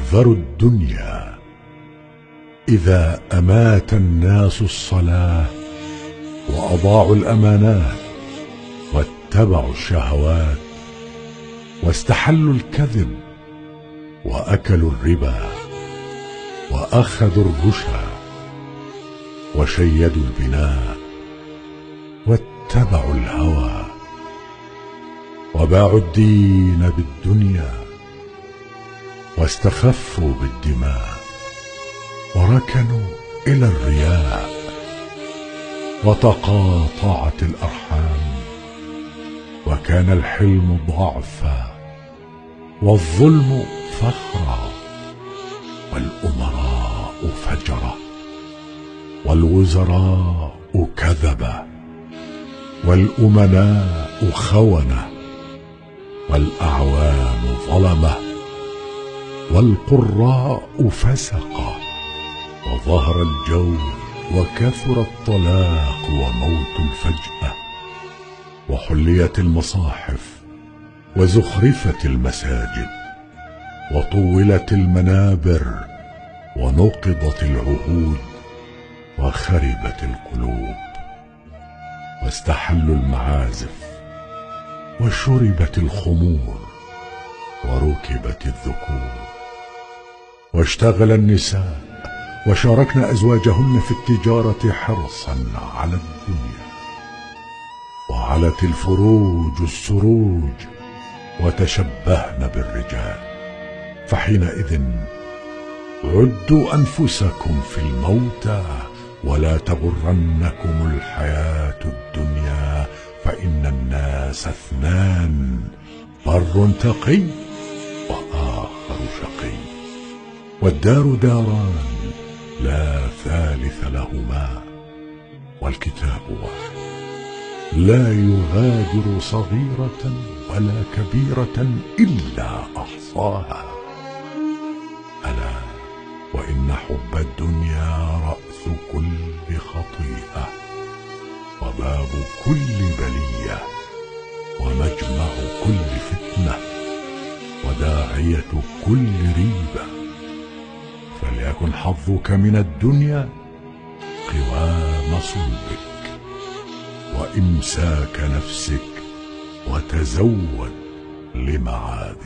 احذروا الدنيا. إذا أمات الناس الصلاة وأضاعوا الأمانات واتبعوا الشهوات واستحلوا الكذب وأكلوا الربا وأخذوا الرشا وشيدوا البناء واتبعوا الهوى وباعوا الدين بالدنيا واستخفوا بالدماء وركنوا إلى الرياء وتقاطعت الأرحام وكان الحلم ضعفا والظلم فخرا والأمراء فجرا والوزراء كذبا والأمناء خونة والأعوان ظلمة والقراء فسقا وظهر الجور وكثر الطلاق وموت الفجأة وحليت المصاحف وزخرفت المساجد وطولت المنابر ونقضت العهود وخربت القلوب واستحلوا المعازف وشربت الخمور وركبت الذكور واشتغل النساء وشاركن أزواجهن في التجارة حرصا على الدنيا وعلت الفروج السروج وتشبهن بالرجال فحينئذ عدوا أنفسكم في الموتى ولا تغرنكم الحياة الدنيا فإن الناس اثنان بر تقي وآخر شقي والدار داران لا ثالث لهما والكتاب واحد لا يغادر صغيرة ولا كبيرة إلا أحصاها ألا وإن حب الدنيا رأس كل خطيئة وباب كل بلية ومجمع كل فتنة وداعية كل ريبة فليكن حظك من الدنيا قوام صلبك وإمساك نفسك وتزود لمعاد